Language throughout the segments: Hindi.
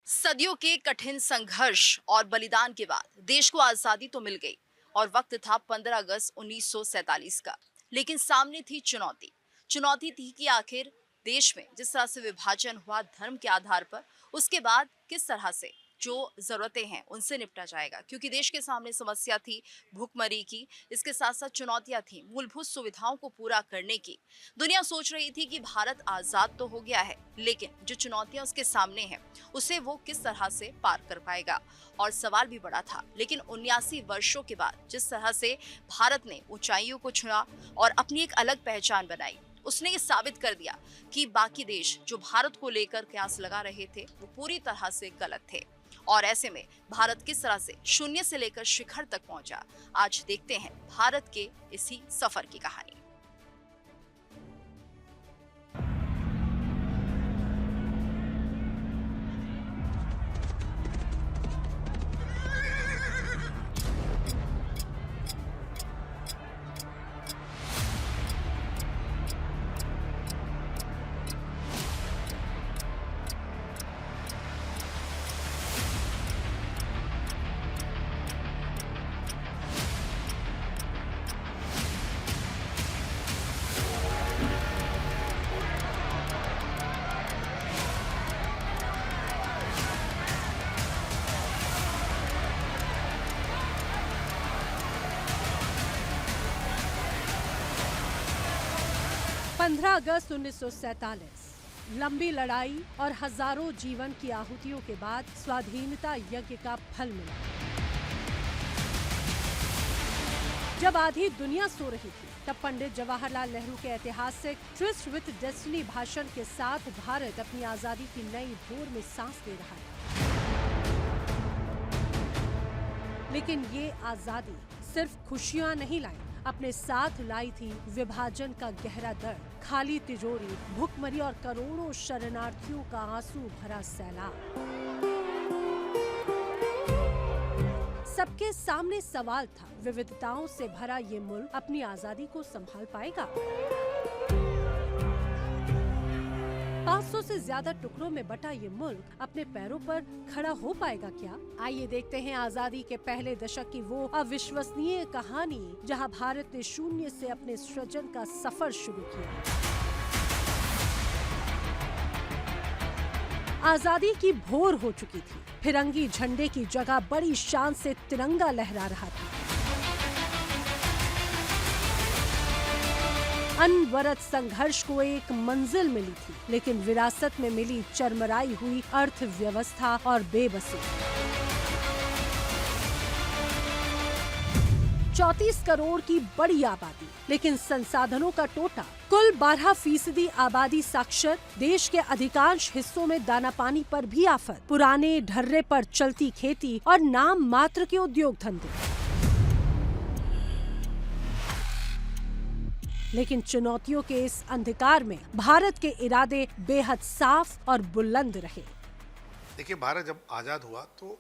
सदियों के कठिन संघर्ष और बलिदान के बाद देश को आजादी तो मिल गई और वक्त था 15 अगस्त 1947 का। लेकिन सामने थी चुनौती। चुनौती थी कि आखिर देश में जिस तरह से विभाजन हुआ धर्म के आधार पर, उसके बाद किस तरह से जो जरूरतें हैं उनसे निपटा जाएगा, क्योंकि देश के सामने समस्या थी भूखमरी की। इसके साथ साथ चुनौतियां थी मूलभूत सुविधाओं को पूरा करने की। दुनिया सोच रही थी कि भारत आजाद तो हो गया है, लेकिन जो चुनौतियां उसके सामने हैं उसे वो किस तरह से पार कर पाएगा। और सवाल भी बड़ा था, लेकिन 79 वर्षों के बाद जिस तरह से भारत ने ऊंचाइयों को छुआ और अपनी एक अलग पहचान बनाई, उसने ये साबित कर दिया कि बाकी देश जो भारत को लेकर कयास लगा रहे थे वो पूरी तरह से गलत थे। और ऐसे में भारत किस तरह से शून्य से लेकर शिखर तक पहुंचा, आज देखते हैं भारत के इसी सफर की कहानी। पंद्रह अगस्त 1947 लंबी लड़ाई और हजारों जीवन की आहुतियों के बाद स्वाधीनता यज्ञ का फल मिला। जब आधी दुनिया सो रही थी, तब पंडित जवाहरलाल नेहरू के ऐतिहासिक ट्रिस्ट विद डेस्टिनी भाषण के साथ भारत अपनी आजादी की नई भोर में सांस ले रहा है। लेकिन ये आजादी सिर्फ खुशियां नहीं लाई, अपने साथ लाई थी विभाजन का गहरा दर्द, खाली तिजोरी, भूखमरी और करोड़ों शरणार्थियों का आंसू भरा सैलाब। सबके सामने सवाल था, विविधताओं से भरा ये मुल्क अपनी आजादी को संभाल पाएगा? 500 से ज्यादा टुकड़ों में बटा ये मुल्क अपने पैरों पर खड़ा हो पाएगा क्या? आइए देखते हैं आजादी के पहले दशक की वो अविश्वसनीय कहानी, जहां भारत ने शून्य से अपने सृजन का सफर शुरू किया। आजादी की भोर हो चुकी थी। फिरंगी झंडे की जगह बड़ी शान से तिरंगा लहरा रहा था। अनवरत संघर्ष को एक मंजिल मिली थी, लेकिन विरासत में मिली चरमराई हुई अर्थव्यवस्था और बेबसी। 34 करोड़ की बड़ी आबादी, लेकिन संसाधनों का टोटा। कुल 12% आबादी साक्षर, देश के अधिकांश हिस्सों में दाना पानी पर भी आफत, पुराने ढर्रे पर चलती खेती और नाम मात्र के उद्योग धंधे। लेकिन चुनौतियों के इस अंधकार में भारत के इरादे बेहद साफ और बुलंद रहे। देखिए, भारत जब आज़ाद हुआ तो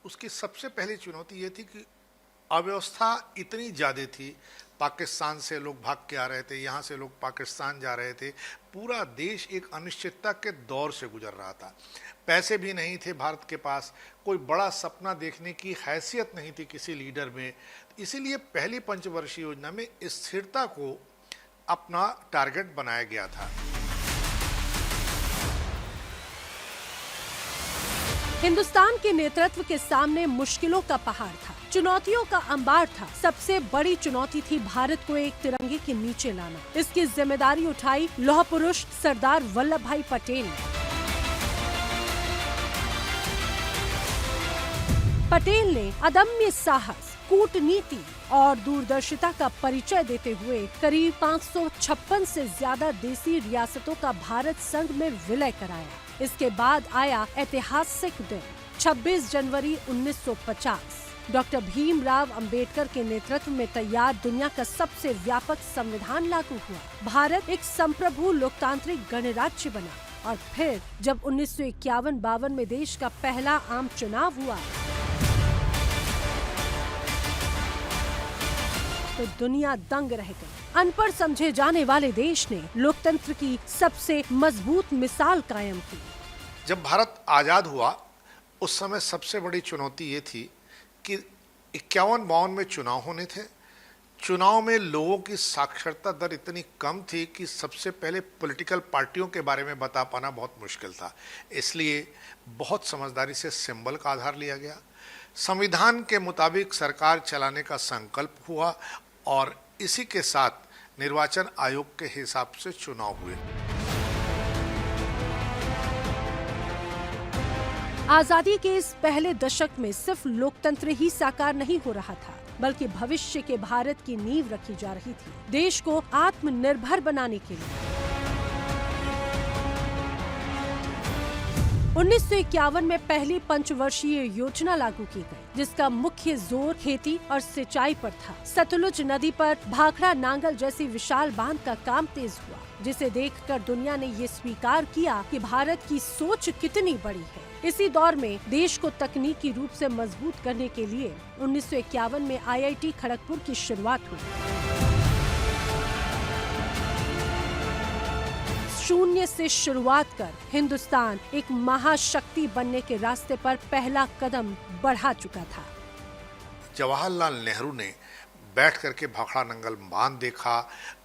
उसकी सबसे पहली चुनौती ये थी कि अव्यवस्था इतनी ज़्यादा थी। पाकिस्तान से लोग भाग के आ रहे थे, यहाँ से लोग पाकिस्तान जा रहे थे। पूरा देश एक अनिश्चितता के दौर से गुजर रहा था। पैसे भी नहीं थे भारत के पास, कोई बड़ा सपना देखने की हैसियत नहीं थी किसी लीडर में। इसीलिए पहली पंचवर्षीय योजना में स्थिरता को अपना टारगेट बनाया गया था। हिंदुस्तान के नेतृत्व के सामने मुश्किलों का पहाड़ था, चुनौतियों का अंबार था। सबसे बड़ी चुनौती थी भारत को एक तिरंगे के नीचे लाना। इसकी जिम्मेदारी उठाई लौह पुरुष सरदार वल्लभ भाई पटेल ने। पटेल ने अदम्य साहस, कूटनीति और दूरदर्शिता का परिचय देते हुए करीब 556 से ज्यादा देसी रियासतों का भारत संघ में विलय कराया। इसके बाद आया ऐतिहासिक दिन 26 जनवरी 1950। डॉक्टर भीमराव अंबेडकर के नेतृत्व में तैयार दुनिया का सबसे व्यापक संविधान लागू हुआ। भारत एक संप्रभु लोकतांत्रिक गणराज्य बना। और फिर जब 1951-52 में देश का पहला आम चुनाव हुआ तो दुनिया दंग रह गई। अनपढ़ समझे जाने वाले देश ने लोकतंत्र की सबसे मजबूत मिसाल कायम की। जब भारत आज़ाद हुआ उस समय सबसे बड़ी चुनौती ये थी कि 51-52 में चुनाव होने थे। चुनाव में लोगों की साक्षरता दर इतनी कम थी कि सबसे पहले पॉलिटिकल पार्टियों के बारे में बता पाना बहुत मुश्किल था। इसलिए बहुत समझदारी से सिंबल का आधार लिया गया। संविधान के मुताबिक सरकार चलाने का संकल्प हुआ और इसी के साथ निर्वाचन आयोग के हिसाब से चुनाव हुए। आजादी के इस पहले दशक में सिर्फ लोकतंत्र ही साकार नहीं हो रहा था, बल्कि भविष्य के भारत की नींव रखी जा रही थी, देश को आत्मनिर्भर बनाने के लिए। 1951 में पहली पंचवर्षीय योजना लागू की गई, जिसका मुख्य जोर खेती और सिंचाई पर था। सतलुज नदी पर भाखड़ा नांगल जैसी विशाल बांध का काम तेज हुआ, जिसे देखकर दुनिया ने ये स्वीकार किया कि भारत की सोच कितनी बड़ी है। इसी दौर में देश को तकनीकी रूप से मजबूत करने के लिए 1951 में IIT खड़गपुर की शुरुआत हुई। शून्य से शुरुआत कर हिंदुस्तान एक महाशक्ति बनने के रास्ते पर पहला कदम बढ़ा चुका था। जवाहरलाल नेहरू ने बैठ करके भाखड़ा नंगल बांध देखा,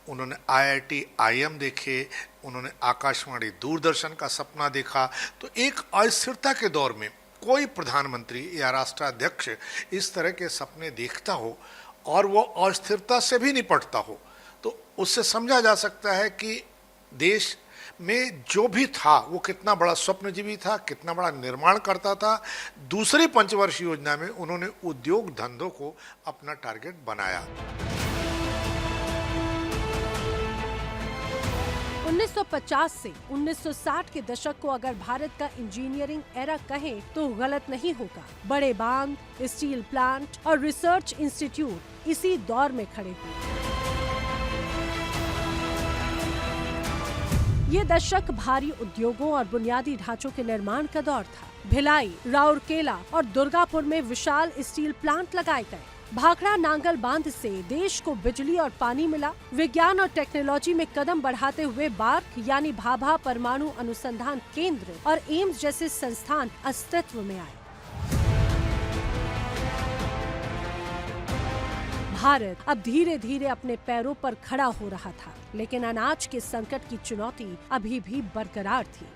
उन्होंने IIT IIM देखे, उन्होंने आकाशवाणी दूरदर्शन का सपना देखा। तो एक अस्थिरता के दौर में कोई प्रधानमंत्री या राष्ट्राध्यक्ष इस तरह के सपने देखता हो और वो अस्थिरता से भी निपटता हो, तो उससे समझा जा सकता है कि देश में जो भी था वो कितना बड़ा स्वप्नजीवी था, कितना बड़ा निर्माण करता था। दूसरी पंचवर्षीय योजना में उन्होंने उद्योग धंधों को अपना टारगेट बनाया। 1950 से 1960 के दशक को अगर भारत का इंजीनियरिंग एरा कहें तो गलत नहीं होगा। बड़े बांध, स्टील प्लांट और रिसर्च इंस्टीट्यूट इसी दौर में खड़े हुए। ये दशक भारी उद्योगों और बुनियादी ढांचों के निर्माण का दौर था। भिलाई, राउरकेला और दुर्गापुर में विशाल स्टील प्लांट लगाए गए। भाखड़ा नांगल बांध से देश को बिजली और पानी मिला। विज्ञान और टेक्नोलॉजी में कदम बढ़ाते हुए बार्क यानी भाभा परमाणु अनुसंधान केंद्र और एम्स जैसे संस्थान अस्तित्व में आए। भारत अब धीरे धीरे अपने पैरों पर खड़ा हो रहा था, लेकिन अनाज के संकट की चुनौती अभी भी बरकरार थी।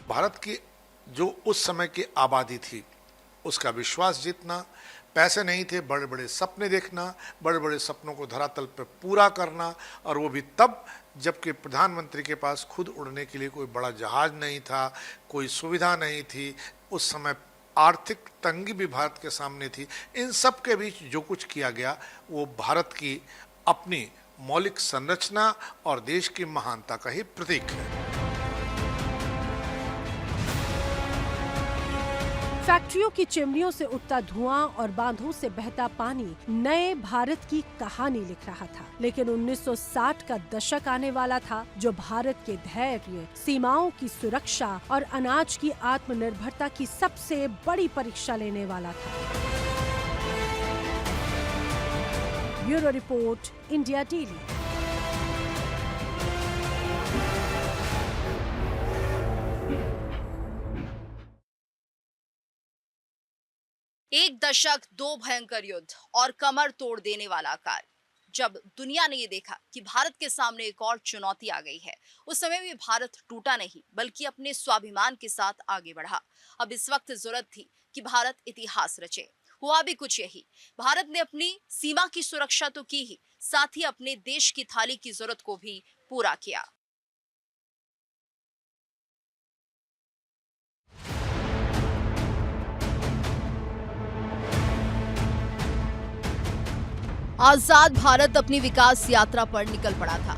भारत की जो उस समय की आबादी थी, उसका विश्वास जीतना, पैसे नहीं थे, बड़े बड़े सपने देखना, बड़े बड़े सपनों को धरातल पर पूरा करना, और वो भी तब जबकि प्रधानमंत्री के पास खुद उड़ने के लिए कोई बड़ा जहाज नहीं था, कोई सुविधा नहीं थी। उस समय आर्थिक तंगी भी भारत के सामने थी। इन सब के बीच जो कुछ किया गया वो भारत की अपनी मौलिक संरचना और देश की महानता का ही प्रतीक है। फैक्ट्रियों की चिमनियों से उठता धुआं और बांधों से बहता पानी नए भारत की कहानी लिख रहा था। लेकिन 1960 का दशक आने वाला था, जो भारत के धैर्य, सीमाओं की सुरक्षा और अनाज की आत्मनिर्भरता की सबसे बड़ी परीक्षा लेने वाला था। Bureau report, India daily. एक दशक, दो भयंकर युद्ध और कमर तोड़ देने वाला कार्य। जब दुनिया ने ये देखा कि भारत के सामने एक और चुनौती आ गई है, उस समय भी भारत टूटा नहीं, बल्कि अपने स्वाभिमान के साथ आगे बढ़ा। अब इस वक्त जरूरत थी कि भारत इतिहास रचे। हुआ भी कुछ यही। भारत ने अपनी सीमा की सुरक्षा तो की ही, साथ ही अपने देश की थाली की जरूरत को भी पूरा किया। आजाद भारत अपनी विकास यात्रा पर निकल पड़ा था।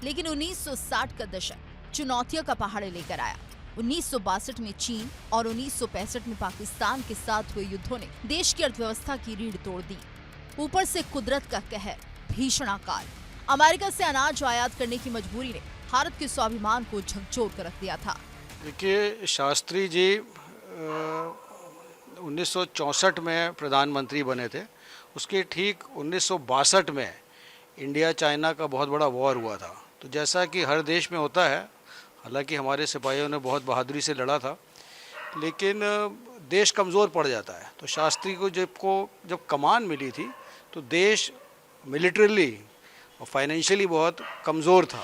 लेकिन 1960 का दशक चुनौतियों का पहाड़ लेकर आया। 1962 में चीन और 1965 में पाकिस्तान के साथ हुए युद्धों ने देश की अर्थव्यवस्था की रीढ़ तोड़ दी। ऊपर से कुदरत का कहर, भीषण अकाल, अमेरिका से अनाज आयात करने की मजबूरी ने भारत के स्वाभिमान को झकझोर कर रख दिया था। देखिए, शास्त्री जी 1964 में प्रधानमंत्री बने थे। उसके ठीक 1962 में इंडिया चाइना का बहुत बड़ा वॉर हुआ था। तो जैसा कि हर देश में होता है, हालांकि हमारे सिपाहियों ने बहुत बहादुरी से लड़ा था, लेकिन देश कमज़ोर पड़ जाता है। तो शास्त्री को जब कमान मिली थी तो देश मिलिट्रली और फाइनेंशियली बहुत कमज़ोर था।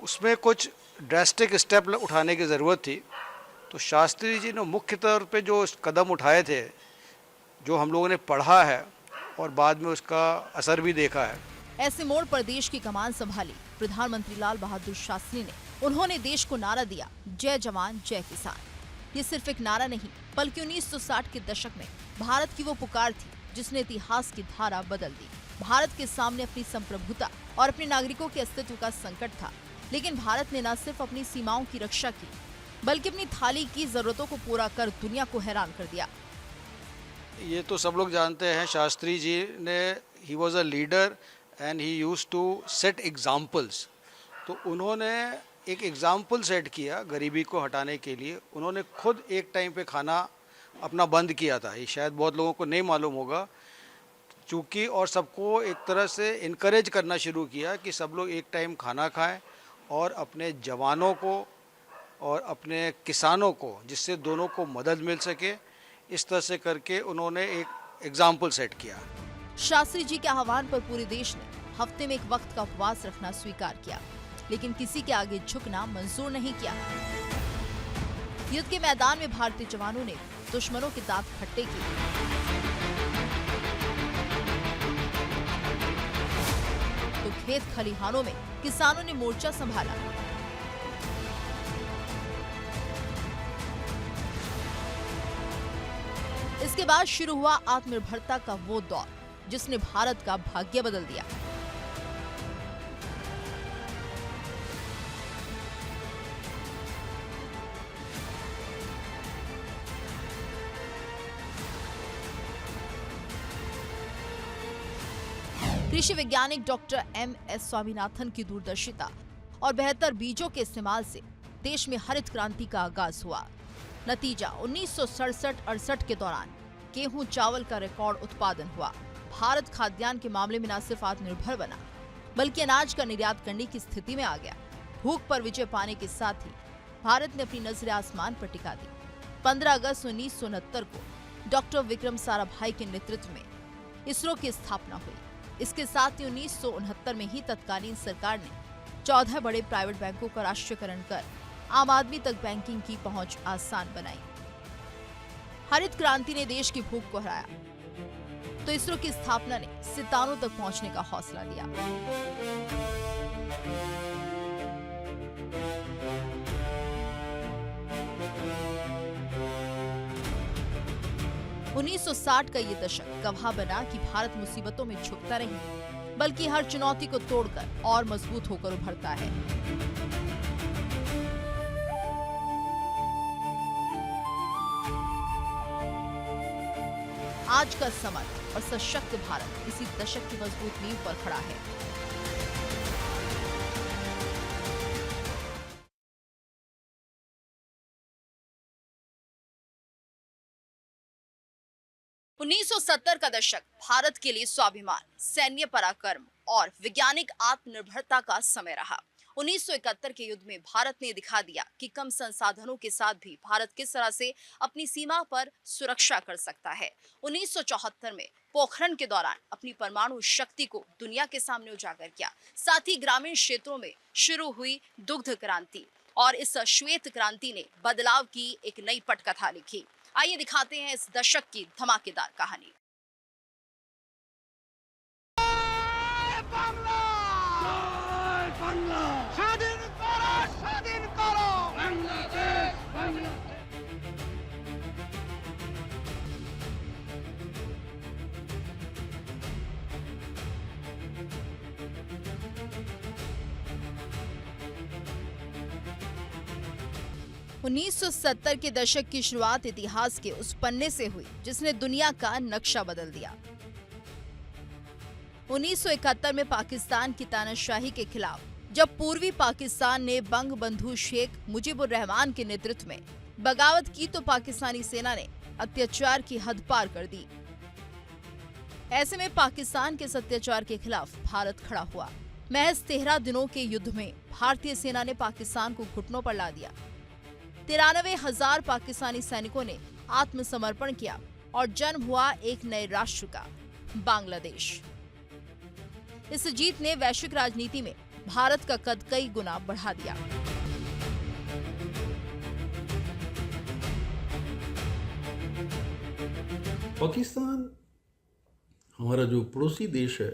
उसमें कुछ ड्रास्टिक स्टेप उठाने की ज़रूरत थी। तो शास्त्री जी ने मुख्य तौर पे जो कदम उठाए थे, जो हम लोगों ने पढ़ा है और बाद में उसका असर भी देखा है। ऐसे मोड़ पर देश की कमान संभाली प्रधानमंत्री लाल बहादुर शास्त्री ने। उन्होंने देश को नारा दिया, जय जवान जय किसान। ये सिर्फ एक नारा नहीं, बल्कि 1960 के दशक में भारत की वो पुकार थी जिसने इतिहास की धारा बदल दी। भारत के सामने अपनी संप्रभुता और अपने नागरिकों के अस्तित्व का संकट था, लेकिन भारत ने न सिर्फ अपनी सीमाओं की रक्षा की, बल्कि अपनी थाली की जरूरतों को पूरा कर दुनिया को हैरान कर दिया। ये तो सब लोग जानते हैं, शास्त्री जी ने ही was a leader and he used to set examples. तो उन्होंने एक एग्जाम्पल सेट किया गरीबी को हटाने के लिए। उन्होंने खुद एक टाइम पे खाना अपना बंद किया था। ये शायद बहुत लोगों को नहीं मालूम होगा, चूँकि और सबको एक तरह से इनकरेज करना शुरू किया कि सब लोग एक टाइम खाना खाएं और अपने जवानों को और अपने किसानों को, जिससे दोनों को मदद मिल सके, इस तरह से करके उन्होंने एक एग्जाम्पल सेट किया। शास्त्री जी के आह्वान पर पूरे देश ने हफ्ते में एक वक्त का उपवास रखना स्वीकार किया, लेकिन किसी के आगे झुकना मंजूर नहीं किया। युद्ध के मैदान में भारतीय जवानों ने दुश्मनों के दांत खट्टे किए। तो खेत खलिहानों में किसानों ने मोर्चा संभाला। इसके बाद शुरू हुआ आत्मनिर्भरता का वो दौर जिसने भारत का भाग्य बदल दिया। कृषि वैज्ञानिक डॉक्टर MS स्वामीनाथन की दूरदर्शिता और बेहतर बीजों के इस्तेमाल से देश में हरित क्रांति का आगाज हुआ। नतीजा 1967-68 के दौरान गेहूं चावल का रिकॉर्ड उत्पादन हुआ। भारत खाद्यान्न के मामले में न सिर्फ आत्मनिर्भर बना, बल्कि अनाज का निर्यात करने की स्थिति में आ गया। भूख पर विजय पाने के साथ ही भारत ने अपनी नजरें आसमान पर टिका दी। 15 अगस्त 1969 को डॉक्टर विक्रम साराभाई के नेतृत्व में इसरो की स्थापना हुई। इसके साथ ही 1969 में ही तत्कालीन सरकार ने 14 बड़े प्राइवेट बैंकों का राष्ट्रीयकरण कर आम आदमी तक बैंकिंग की पहुंच आसान बनाई। हरित क्रांति ने देश की भूख को हराया, तो इसरो की स्थापना ने सितारों तक पहुंचने का हौसला दिया। उन्नीस 1960 का ये दशक गवाह बना कि भारत मुसीबतों में झुकता नहीं, बल्कि हर चुनौती को तोड़कर और मजबूत होकर उभरता है। आज का समर्थ और सशक्त भारत इसी दशक की मजबूत नींव पर खड़ा है। उन्नीस 1970 का दशक भारत के लिए स्वाभिमान, सैन्य पराक्रम और वैज्ञानिक आत्मनिर्भरता का समय रहा। 1971 के युद्ध में भारत ने दिखा दिया कि कम संसाधनों के साथ भी भारत किस तरह से अपनी सीमा पर सुरक्षा कर सकता है। 1974 में पोखरण के दौरान अपनी परमाणु शक्ति को दुनिया के सामने उजागर किया। साथ ही ग्रामीण क्षेत्रों में शुरू हुई दुग्ध क्रांति और इस श्वेत क्रांति ने बदलाव की एक नई पटकथा लिखी। आइए दिखाते हैं इस दशक की धमाकेदार कहानी। उन्नीस 1970 के दशक की शुरुआत इतिहास के उस पन्ने से हुई जिसने दुनिया का नक्शा बदल दिया। 1971 में पाकिस्तान की तानाशाही के खिलाफ जब पूर्वी पाकिस्तान ने बंग बंधु शेख मुजीबुर रहमान के नेतृत्व में बगावत की तो पाकिस्तानी सेना ने अत्याचार की हद पार कर दी। ऐसे में पाकिस्तान के इस अत्याचार के खिलाफ भारत खड़ा हुआ। महज 13 दिनों के युद्ध में भारतीय सेना ने पाकिस्तान को घुटनों पर ला दिया। 93,000 पाकिस्तानी सैनिकों ने आत्मसमर्पण किया और जन्म हुआ एक नए राष्ट्र का, बांग्लादेश। इस जीत ने वैश्विक राजनीति में भारत का कद कई गुना बढ़ा दिया। पाकिस्तान हमारा जो पड़ोसी देश है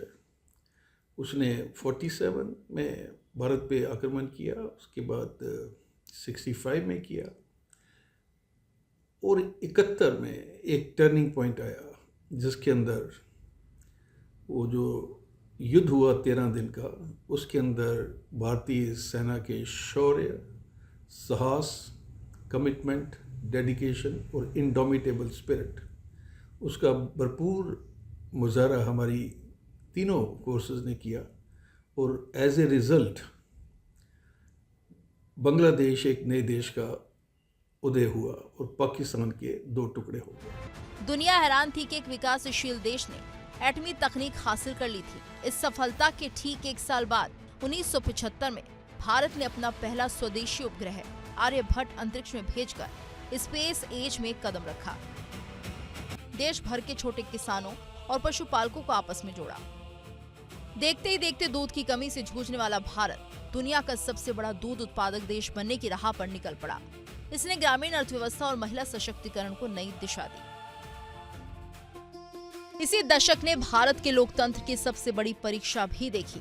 उसने 47 में भारत पे आक्रमण किया, उसके बाद 65 में किया और 71 में एक टर्निंग पॉइंट आया जिसके अंदर वो जो युद्ध हुआ 13 दिन का, उसके अंदर भारतीय सेना के शौर्य, साहस, कमिटमेंट, डेडिकेशन और इंडोमिटेबल स्पिरिट, उसका भरपूर मुजाहरा हमारी तीनों फोर्सेस ने किया और एज ए रिज़ल्ट बांग्लादेश एक नए देश का उदय हुआ और पाकिस्तान के दो टुकड़े हो गए। दुनिया हैरान थी कि एक विकासशील देश ने एटमी तकनीक हासिल कर ली थी। इस सफलता के ठीक 1 साल बाद 1975 में भारत ने अपना पहला स्वदेशी उपग्रह आर्यभट्ट अंतरिक्ष में भेजकर स्पेस एज में कदम रखा। देश भर के छोटे किसानों और पशुपालकों को आपस में जोड़ा। देखते ही देखते दूध की कमी से जूझने वाला भारत दुनिया का सबसे बड़ा दूध उत्पादक देश बनने की राह पर निकल पड़ा। इसने ग्रामीण अर्थव्यवस्था और महिला सशक्तिकरण को नई दिशा दी। इसी दशक ने भारत के लोकतंत्र की सबसे बड़ी परीक्षा भी देखी।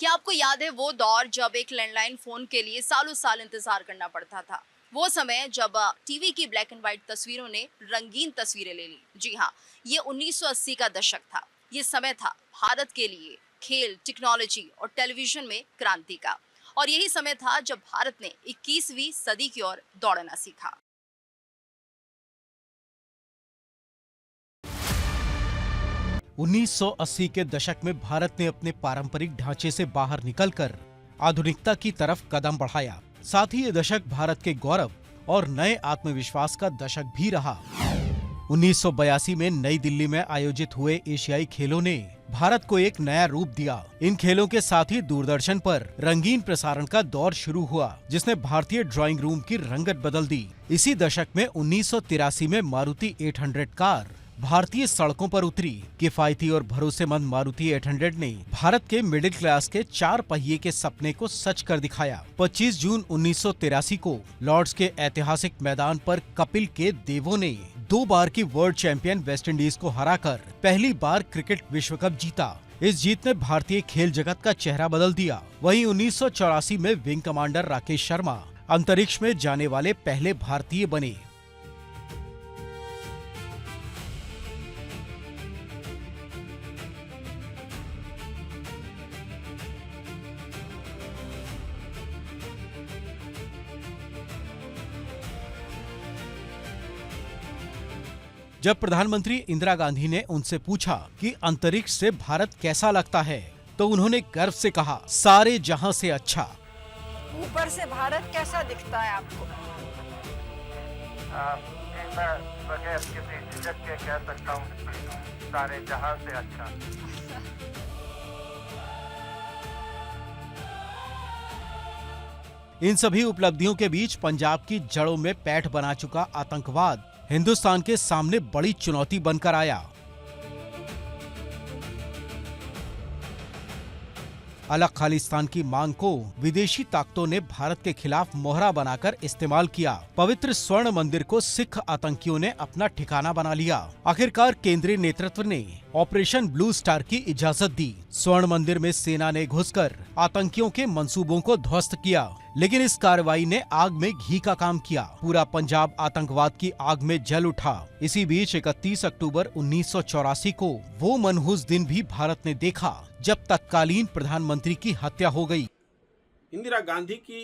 क्या आपको याद है वो दौर जब एक लैंडलाइन फोन के लिए सालों साल इंतजार करना पड़ता था? वो समय जब टीवी की ब्लैक एंड व्हाइट तस्वीरों ने रंगीन तस्वीरें ले ली। जी हाँ, ये 1980 का दशक था। ये समय था भारत के लिए खेल, टेक्नोलॉजी और टेलीविजन में क्रांति का। और यही समय था जब भारत ने 21वीं सदी की ओर दौड़ना सीखा। उन्नीस 1980 के दशक में भारत ने अपने पारंपरिक ढांचे से बाहर निकलकर आधुनिकता की तरफ कदम बढ़ाया। साथ ही ये दशक भारत के गौरव और नए आत्मविश्वास का दशक भी रहा। 1982 में नई दिल्ली में आयोजित हुए एशियाई खेलों ने भारत को एक नया रूप दिया। इन खेलों के साथ ही दूरदर्शन पर रंगीन प्रसारण का दौर शुरू हुआ, जिसने भारतीय ड्राइंग रूम की रंगत बदल दी। इसी दशक में 1983 में मारुति 800 कार भारतीय सड़कों पर उतरी। किफायती और भरोसेमंद मारुति 800 ने भारत के मिडिल क्लास के 4 पहिए के सपने को सच कर दिखाया। 25 जून 1983 को लॉर्ड्स के ऐतिहासिक मैदान पर कपिल के देवों ने 2 बार की वर्ल्ड चैंपियन वेस्टइंडीज को हराकर पहली बार क्रिकेट विश्व कप जीता। इस जीत ने भारतीय खेल जगत का चेहरा बदल दिया। वहीं 1984 में विंग कमांडर राकेश शर्मा अंतरिक्ष में जाने वाले पहले भारतीय बने। जब प्रधानमंत्री इंदिरा गांधी ने उनसे पूछा कि अंतरिक्ष से भारत कैसा लगता है, तो उन्होंने गर्व से कहा, सारे जहां से अच्छा। ऊपर से भारत कैसा दिखता है आपको? मैं बगैर किसी झिझक के कह सकता हूँ, सारे जहां से अच्छा। इन सभी उपलब्धियों के बीच पंजाब की जड़ों में पैठ बना चुका आतंकवाद हिंदुस्तान के सामने बड़ी चुनौती बनकर आया। अलग खालिस्तान की मांग को विदेशी ताकतों ने भारत के खिलाफ मोहरा बनाकर इस्तेमाल किया। पवित्र स्वर्ण मंदिर को सिख आतंकियों ने अपना ठिकाना बना लिया। आखिरकार केंद्रीय नेतृत्व ने ऑपरेशन ब्लू स्टार की इजाजत दी। स्वर्ण मंदिर में सेना ने घुसकर आतंकियों के मंसूबों को ध्वस्त किया, लेकिन इस कार्रवाई ने आग में घी का काम किया। पूरा पंजाब आतंकवाद की आग में जल उठा। इसी बीच 31 अक्टूबर 1984 को वो मनहूस दिन भी भारत ने देखा जब तत्कालीन प्रधानमंत्री की हत्या हो गई। इंदिरा गांधी की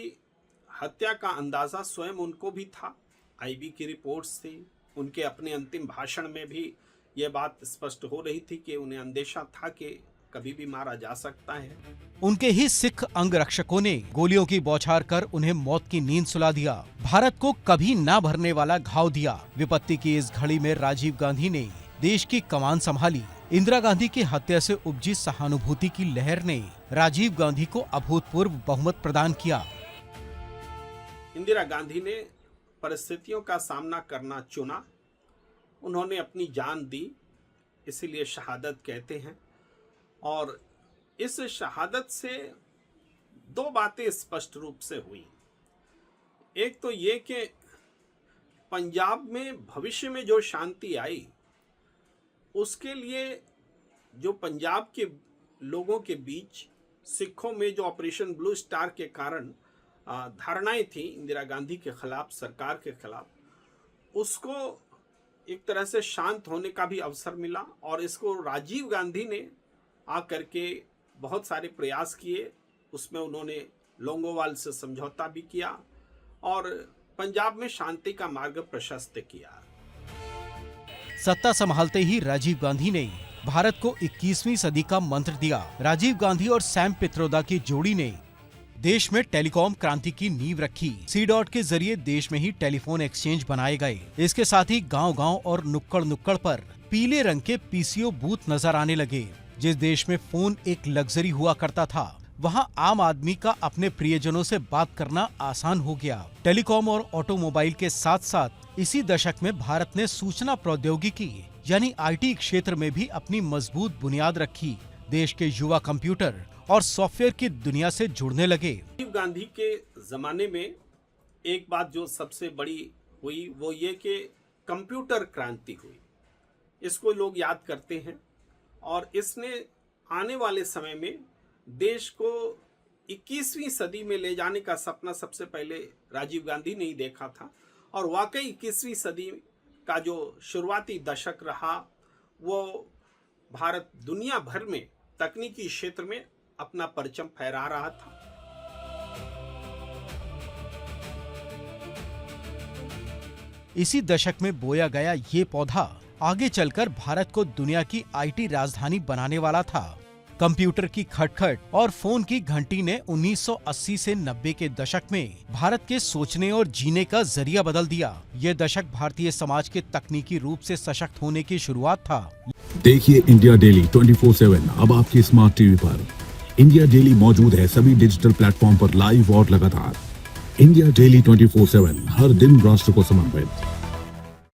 हत्या का अंदाजा स्वयं उनको भी था। आईबी की रिपोर्ट्स थी, उनके अपने अंतिम भाषण में भी ये बात स्पष्ट हो रही थी कि उन्हें अंदेशा था कि कभी भी मारा जा सकता है। उनके ही सिख अंग रक्षकों ने गोलियों की बौछार कर उन्हें मौत की नींद सुला दिया। भारत को कभी ना भरने वाला घाव दिया। विपत्ति की इस घड़ी में राजीव गांधी ने देश की कमान संभाली। इंदिरा गांधी की हत्या से उपजी सहानुभूति की लहर ने राजीव गांधी को अभूतपूर्व बहुमत प्रदान किया। इंदिरा गांधी ने परिस्थितियों का सामना करना चुना। उन्होंने अपनी जान दी, इसीलिए शहादत कहते हैं। और इस शहादत से दो बातें स्पष्ट रूप से हुई। एक तो ये कि पंजाब में भविष्य में जो शांति आई, उसके लिए जो पंजाब के लोगों के बीच सिखों में जो ऑपरेशन ब्लू स्टार के कारण धारणाएं थी इंदिरा गांधी के खिलाफ, सरकार के खिलाफ, उसको एक तरह से शांत होने का भी अवसर मिला। और इसको राजीव गांधी ने आकर के बहुत सारे प्रयास किए। उसमें उन्होंने लोंगोवाल से समझौता भी किया और पंजाब में शांति का मार्ग प्रशस्त किया। सत्ता संभालते ही राजीव गांधी ने भारत को 21वीं सदी का मंत्र दिया। राजीव गांधी और सैम पित्रोदा की जोड़ी ने देश में टेलीकॉम क्रांति की नींव रखी। C-डॉट के जरिए देश में ही टेलीफोन एक्सचेंज बनाए गए। इसके साथ ही गांव-गांव और नुक्कड़-नुक्कड़ पर पीले रंग के PCO बूथ नजर आने लगे। जिस देश में फोन एक लग्जरी हुआ करता था, वहां आम आदमी का अपने प्रियजनों से बात करना आसान हो गया। टेलीकॉम और ऑटोमोबाइल के साथ साथ इसी दशक में भारत ने सूचना प्रौद्योगिकी यानी IT क्षेत्र में भी अपनी मजबूत बुनियाद रखी। देश के युवा कंप्यूटर और सॉफ्टवेयर की दुनिया से जुड़ने लगे। राजीव गांधी के जमाने में एक बात जो सबसे बड़ी हुई वो ये कि कंप्यूटर क्रांति हुई। इसको लोग याद करते हैं और इसने आने वाले समय में देश को 21वीं सदी में ले जाने का सपना सबसे पहले राजीव गांधी ने ही देखा था। और वाकई 21वीं सदी का जो शुरुआती दशक रहा, वो भारत दुनिया भर में तकनीकी क्षेत्र में अपना परचम फहरा रहा था। इसी दशक में बोया गया ये पौधा आगे चलकर भारत को दुनिया की IT राजधानी बनाने वाला था। कंप्यूटर की खटखट और फोन की घंटी ने 1980 से 90 के दशक में भारत के सोचने और जीने का जरिया बदल दिया। ये दशक भारतीय समाज के तकनीकी रूप से सशक्त होने की शुरुआत था। देखिए इंडिया डेली 24/7 अब आपकी स्मार्ट टीवी पर। इंडिया डेली मौजूद है सभी डिजिटल प्लेटफॉर्म पर लाइव और लगातार। इंडिया डेली 24/7 हर दिन राष्ट्र को समर्पित।